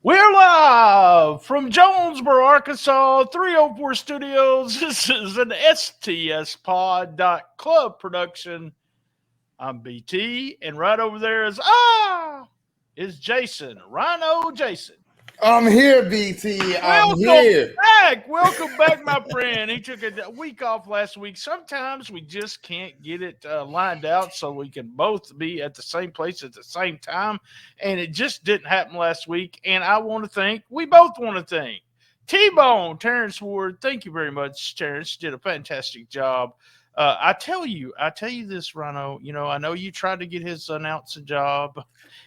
We're live from Jonesboro, Arkansas, 304 Studios. This is an STSPod.club production. I'm BT, and right over there is Jason, Rhino Jason. I'm here, BT. I'm here. Welcome back, my friend. He took a week off last week. Sometimes we just can't get it lined out so we can both be at the same place at the same time. And it just didn't happen last week. And we both want to thank T-Bone, Terrence Ward. Thank you very much, Terrence. Did a fantastic job. I tell you this, Rhino. You know, I know you tried to get his announcing job,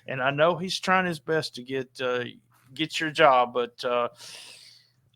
and I know he's trying his best to get your job, but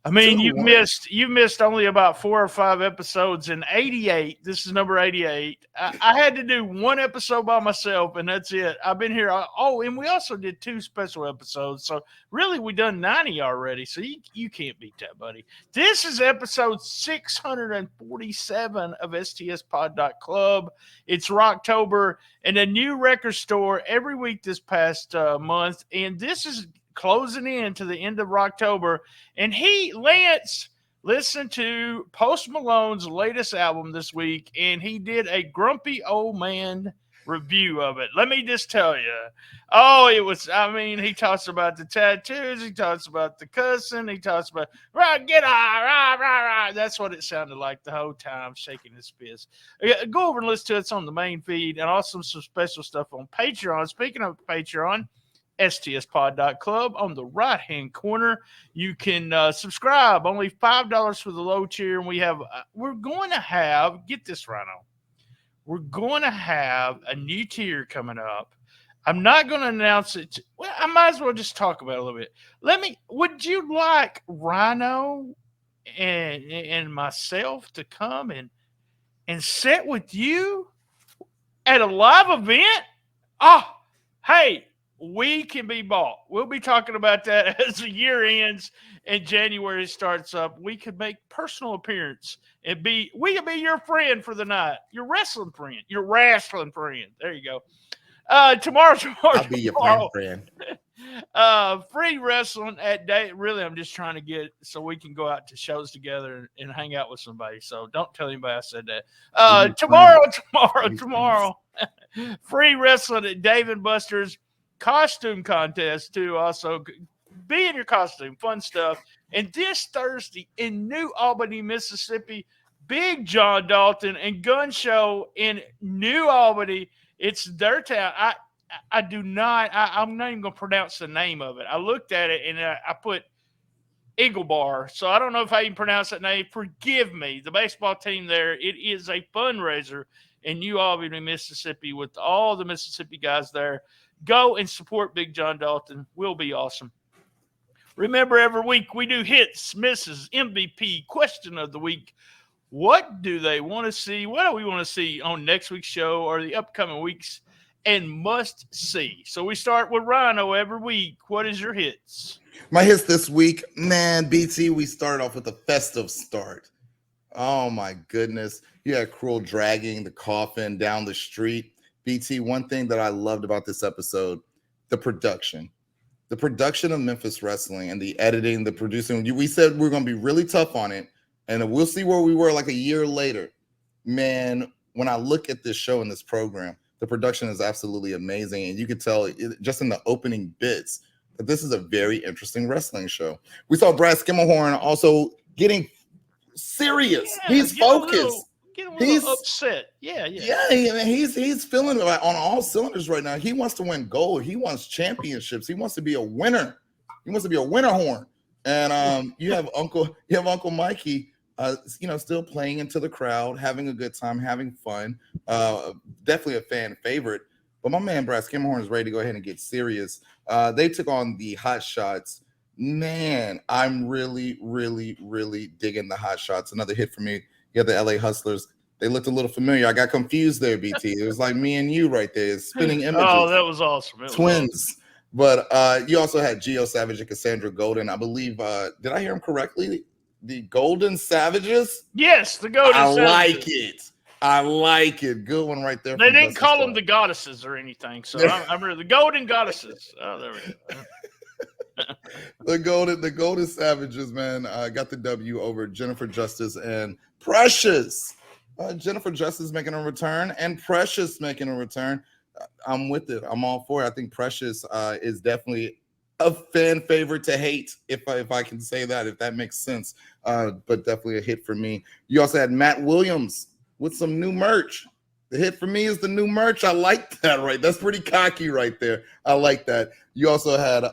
I mean, you missed only about 4 or 5 episodes in 88. This is number 88. I had to do one episode by myself, and that's it. I've been here. And we also did 2 special episodes. So really, we done 90 already. So you can't beat that, buddy. This is episode 647 of STSPod.club. It's Rocktober, and a new record store every week this past month. And this is closing in to the end of October, and Lance listened to Post Malone's latest album this week, and he did a grumpy old man review of it. Let me just tell you. He talks about the tattoos, he talks about the cussing, he talks about that's what it sounded like the whole time, shaking his fist. Go over and listen to it. It's on the main feed, and also some special stuff on Patreon. Speaking of Patreon, STSPod.club on the right-hand corner. You can subscribe. Only $5 for the low tier. And we're going to have, get this, Rhino. We're going to have a new tier coming up. I'm not going to announce it. Well, I might as well just talk about it a little bit. Would you like Rhino and myself to come and sit with you at a live event? Hey, we can be bought. We'll be talking about that as the year ends and January starts up. We could make personal appearance and we could be your friend for the night. Your wrestling friend. There you go. Tomorrow. I'll be your friend. Free wrestling at day. Really, I'm just trying to get so we can go out to shows together and hang out with somebody. So don't tell anybody I said that. Tomorrow. Free wrestling at Dave and Buster's. Costume contest too. Also, be in your costume, fun stuff. And this Thursday in New Albany, Mississippi, Big John Dalton and Gun Show in New Albany. It's their town. I'm not even gonna pronounce the name of it. I looked at it and I put Ingomar, so I don't know if I even pronounce that name. Forgive me. The baseball team there. It is a fundraiser in New Albany, Mississippi, with all the Mississippi guys there. Go and support Big John Dalton. Will be awesome. Remember, every week we do hits, misses, MVP, question of the week. What do they want to see? What do we want to see on next week's show or the upcoming weeks and must see? So we start with Rhino every week. What is your hits? My hits this week, man, BT, we started off with a festive start. Oh, my goodness. You had Cruel dragging the coffin down the street. BT, one thing that I loved about this episode, the production of Memphis Wrestling and the editing, the producing. We said we're going to be really tough on it, and we'll see where we were like a year later. Man, when I look at this show and this program, the production is absolutely amazing, and you could tell just in the opening bits that this is a very interesting wrestling show. We saw Brad Skimmelhorn also getting serious. He's focused. He's upset. Yeah. He's feeling like on all cylinders right now. He wants to win gold. He wants championships. He wants to be a winner. He wants to be a winner horn. And you have Uncle Mikey, still playing into the crowd, having a good time, having fun. Definitely a fan favorite. But my man Brad Skimmelhorn is ready to go ahead and get serious. They took on the Hot Shots. Man, I'm really, really, really digging the Hot Shots. Another hit for me. You have the LA Hustlers. They looked a little familiar. I got confused there, BT. It was like me and you right there, spinning images. Oh, that was awesome. Twins. But you also had Gio Savage and Cassandra Golden. I believe, did I hear him correctly? The Golden Savages? Yes, the Golden Savages. I like it. Good one right there. They didn't call them the goddesses or anything. So I'm the Golden Goddesses. Oh, there we go. The Golden Savages, man, got the W over Jennifer Justice and Precious. Jennifer Justice making a return and Precious making a return. I'm with it. I'm all for it. I think Precious is definitely a fan favorite to hate, if I can say that, if that makes sense. But definitely a hit for me. You also had Matt Williams with some new merch. The hit for me is the new merch. I like that, right? That's pretty cocky right there. I like that. You also had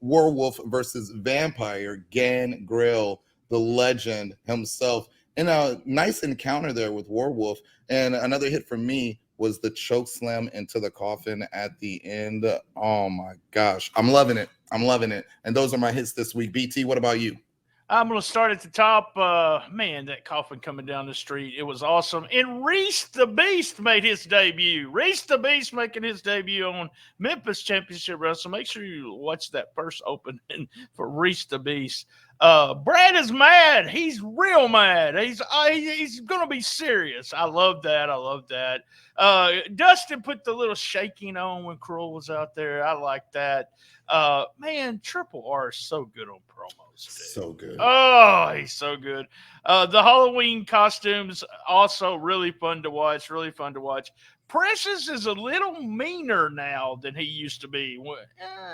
Werewolf versus Vampire, Gangrel, the legend himself. And a nice encounter there with Werewolf. And another hit for me was the choke slam into the coffin at the end. Oh my gosh. I'm loving it. I'm loving it. And those are my hits this week. BT, what about you? I'm going to start at the top. Man, that coffin coming down the street, it was awesome. And Reese the Beast made his debut. Reese the Beast making his debut on Memphis Championship Wrestling. Make sure you watch that first opening for Reese the Beast. Brad is mad. He's real mad. He's going to be serious. I love that. I love that. Dustin put the little shaking on when Cruel was out there. I like that. Man, Triple R is so good on promos. Dude. So good. Oh, he's so good. The Halloween costumes also really fun to watch. Really fun to watch. Precious is a little meaner now than he used to be.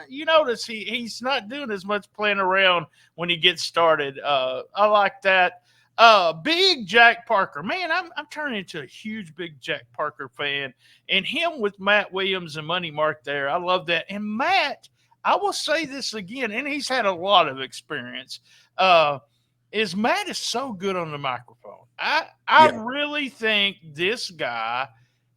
You notice he's not doing as much playing around when he gets started. I like that. Big Jack Parker. Man, I'm turning into a huge Big Jack Parker fan. And him with Matt Williams and Money Mark there. I love that. And Matt, I will say this again, and he's had a lot of experience, is Matt is so good on the microphone. I really think this guy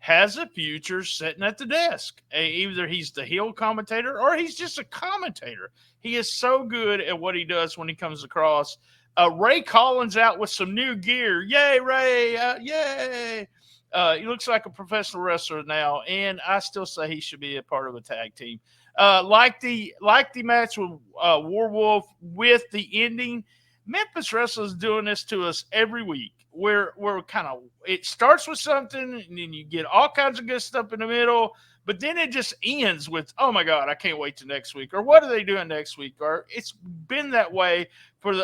has a future sitting at the desk. Either he's the heel commentator or he's just a commentator. He is so good at what he does when he comes across. Ray Collins out with some new gear. Yay, Ray. Yay. He looks like a professional wrestler now, and I still say he should be a part of a tag team. Like the match with Werewolf with the ending, Memphis Wrestling is doing this to us every week. We're kind of, it starts with something, and then you get all kinds of good stuff in the middle, but then it just ends with, oh my God, I can't wait to next week, or what are they doing next week? Or it's been that way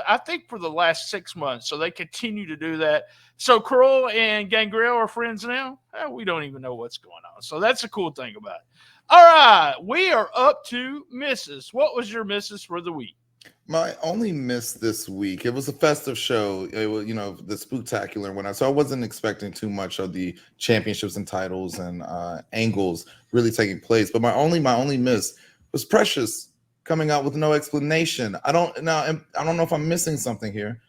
I think for the last 6 months. So they continue to do that. So Kroll and Gangrel are friends now. We don't even know what's going on. So that's a cool thing about it. All right, we are up to misses. What was your misses for the week? My only miss this week, it was a festive show. It was, the Spooktacular went out. So I wasn't expecting too much of the championships and titles and angles really taking place. But my only miss was Precious coming out with no explanation. I don't know if I'm missing something here.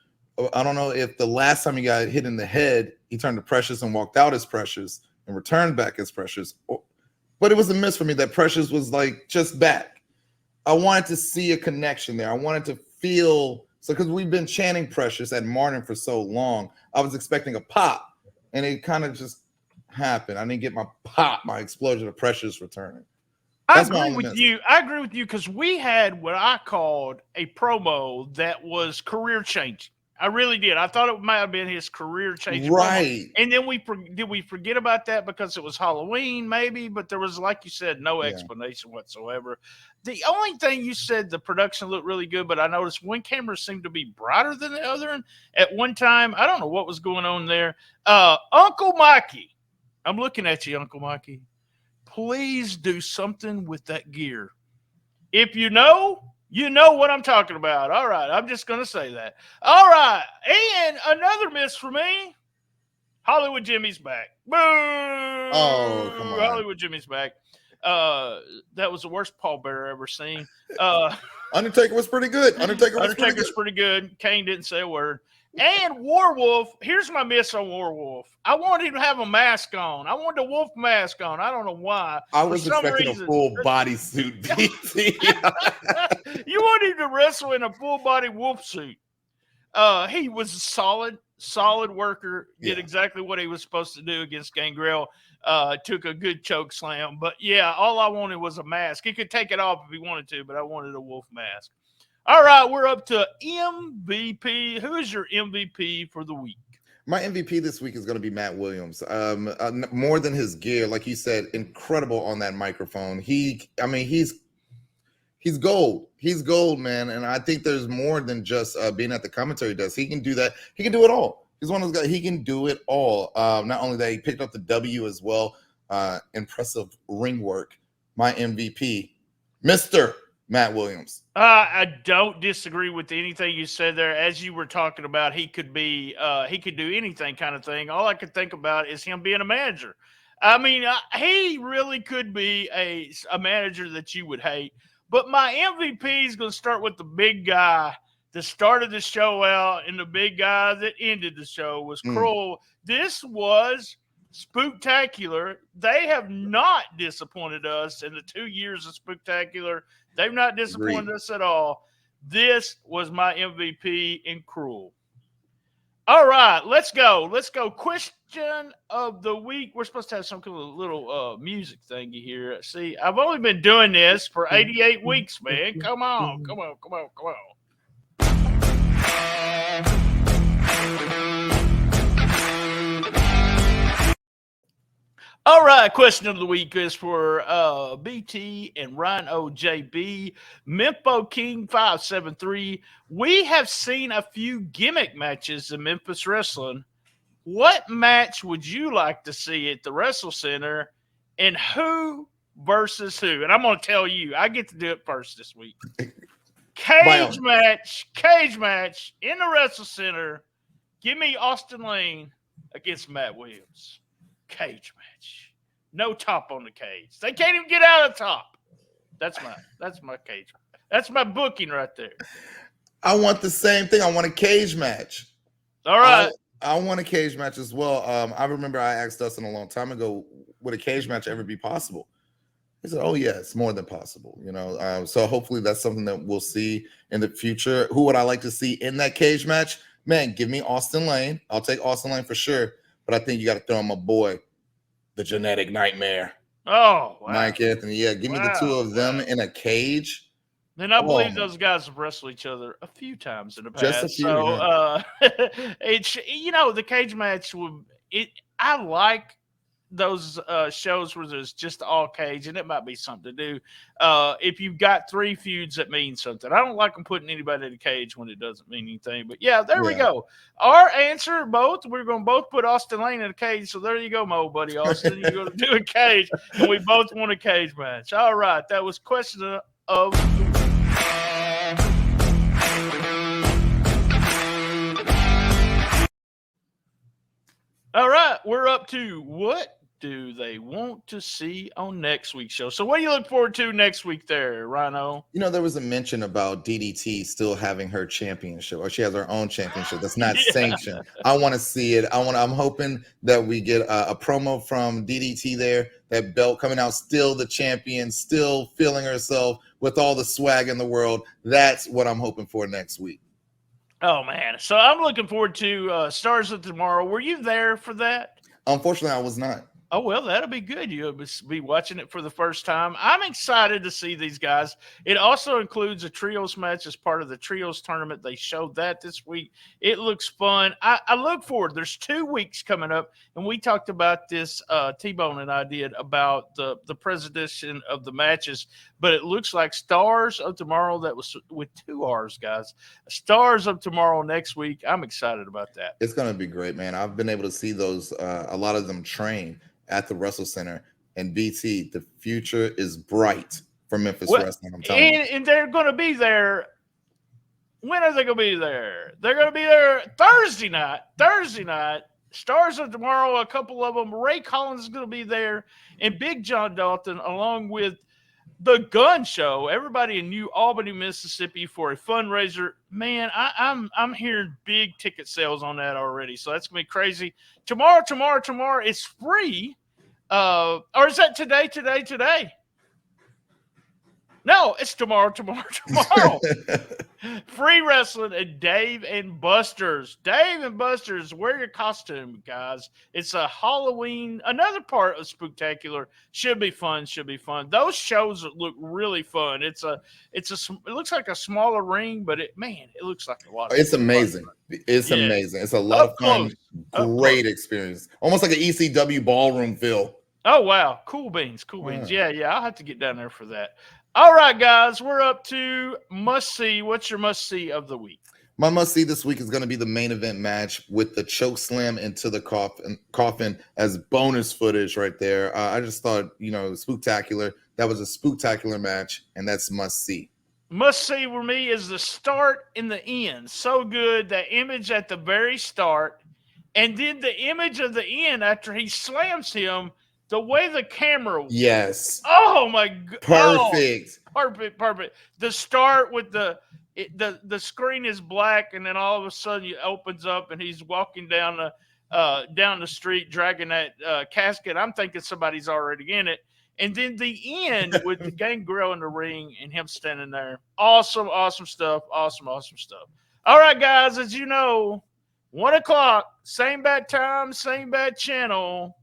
I don't know if the last time he got hit in the head, he turned to Precious and walked out as Precious and returned back as Precious. But it was a miss for me that Precious was like just back. I wanted to see a connection there. I wanted to feel, because we've been chanting Precious at Martin for so long, I was expecting a pop, and it kind of just happened. I didn't get my pop, my explosion of Precious returning. I agree with you because we had what I called a promo that was career changing. I really did. I thought it might have been his career changing. Right. Promo. And then did we forget about that because it was Halloween, maybe? But there was, like you said, no explanation whatsoever. The only thing you said, the production looked really good, but I noticed one camera seemed to be brighter than the other. And at one time, I don't know what was going on there. Uncle Mikey, I'm looking at you, Uncle Mikey. Please do something with that gear. If you know what I'm talking about. All right. I'm just going to say that. All right. And another miss for me. Hollywood Jimmy's back. Boo! Oh, come on. Hollywood Jimmy's back. That was the worst pallbearer I've ever seen. Undertaker was pretty good. Undertaker's pretty good. Kane didn't say a word. And Werewolf, here's my miss on Werewolf. I wanted him to have a mask on. I wanted a wolf mask on. I don't know why. I was expecting a full bodysuit. You wanted him to wrestle in a full body wolf suit. He was a solid worker. Did exactly what he was supposed to do against Gangrel. Took a good choke slam. But yeah, all I wanted was a mask. He could take it off if he wanted to, but I wanted a wolf mask. All right, we're up to MVP. Who is your MVP for the week? My MVP this week is going to be Matt Williams. More than his gear, like you said, incredible on that microphone. He's He's gold. He's gold, man. And I think there's more than just being at the commentary desk. He can do that. He can do it all. He's one of those guys. He can do it all. Not only that, he picked up the W as well. Impressive ring work. My MVP, Mr. Matt Williams. I don't disagree with anything you said there. As you were talking about, he could do anything kind of thing. All I could think about is him being a manager. I mean, he really could be a manager that you would hate. But my MVP is going to start with the big guy that started the show out, and the big guy that ended the show was Kroll. This was spooktacular. They have not disappointed us in the 2 years of Spooktacular. They've not disappointed us at all. This was my MVP in Cruel. All right, let's go. Question of the week. We're supposed to have some kind of little music thingy here. See, I've only been doing this for 88 weeks, man. Come on. All right, question of the week is for BT and RynoJB, Mempho King 573. We have seen a few gimmick matches in Memphis Wrestling. What match would you like to see at the Wrestle Center, and who versus who? And I'm going to tell you, I get to do it first this week. Cage match in the Wrestle Center. Give me Austin Lane against Matt Williams. Cage match. No top on the cage. They can't even get out of the top. That's my cage. That's my booking right there. I want the same thing. I want a cage match. All right. I want a cage match as well. I remember I asked Dustin a long time ago, would a cage match ever be possible? He said, oh, yeah, it's more than possible. So hopefully that's something that we'll see in the future. Who would I like to see in that cage match? Man, give me Austin Lane. I'll take Austin Lane for sure. But I think you got to throw in my boy, the Genetic Nightmare. Oh, wow. Mike Anthony. Yeah, give me the two of them in a cage. And I believe those guys have wrestled each other a few times in the past. Just a few. So, it's, the cage match I like those shows where there's just all cage, and it might be something to do. If you've got three feuds, that means something. I don't like them putting anybody in a cage when it doesn't mean anything. But yeah, there we go. Our answer, we're going to both put Austin Lane in a cage. So there you go, my old buddy Austin. You're going to do a cage, and we both want a cage match. All right, that was question of. All right, we're up to what do they want to see on next week's show? So what do you look forward to next week there, Rhino? There was a mention about DDT still having her championship, or she has her own championship that's not sanctioned. I want to see it. I'm hoping that we get a promo from DDT there, that belt coming out, still the champion, still feeling herself with all the swag in the world. That's what I'm hoping for next week. Oh, man. So I'm looking forward to Stars of Tomorrow. Were you there for that? Unfortunately, I was not. Oh, well, that'll be good. You'll be watching it for the first time. I'm excited to see these guys. It also includes a trios match as part of the trios tournament. They showed that this week. It looks fun. I look forward. There's 2 weeks coming up, and we talked about this, T-Bone and I did, about the presentation of the matches, but it looks like Stars of Tomorrow, that was with 2 R's, guys. Stars of Tomorrow next week. I'm excited about that. It's going to be great, man. I've been able to see those, a lot of them train at the Wrestle Center, and BT, the future is bright for Memphis Wrestling. I'm telling you. And they're going to be there. When are they going to be there? They're going to be there Thursday night. Stars of Tomorrow, a couple of them. Ray Collins is going to be there, and Big John Dalton, along with the Gun Show. Everybody in New Albany, Mississippi, for a fundraiser. Man, I'm hearing big ticket sales on that already, so that's gonna be crazy. Tomorrow is free. Or is that today? No, it's tomorrow. Free wrestling at Dave and Buster's. Dave and Buster's, wear your costume, guys. It's a Halloween, another part of Spooktacular. Should be fun. Those shows look really fun. It looks like a smaller ring, but it looks like a lot of It's amazing. It's amazing. It's a lot of fun. Great experience. Almost like an ECW ballroom feel. Oh, wow. Cool beans. Yeah, I'll have to get down there for that. All right, guys, we're up to must see. What's your must see of the week? My must see this week is going to be the main event match with the choke slam into the coffin as bonus footage right there. I just thought, spooktacular. That was a spooktacular match, and that's must see. Must see for me is the start and the end. So good. That image at the very start, and then the image of the end after he slams him. The way the camera. Yes. Oh my God. Perfect. Oh, perfect. The start with the screen is black, and then all of a sudden it opens up, and he's walking down the street dragging that casket. I'm thinking somebody's already in it. And then the end with the Gangrel in the ring and him standing there. Awesome stuff. Awesome stuff. All right, guys, as you know, 1 o'clock, same bad time, same bad channel,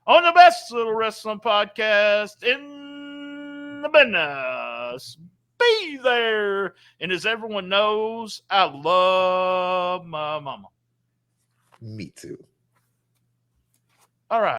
on the best little wrestling podcast in the business. Be there. And as everyone knows, I love my mama. Me too. All right.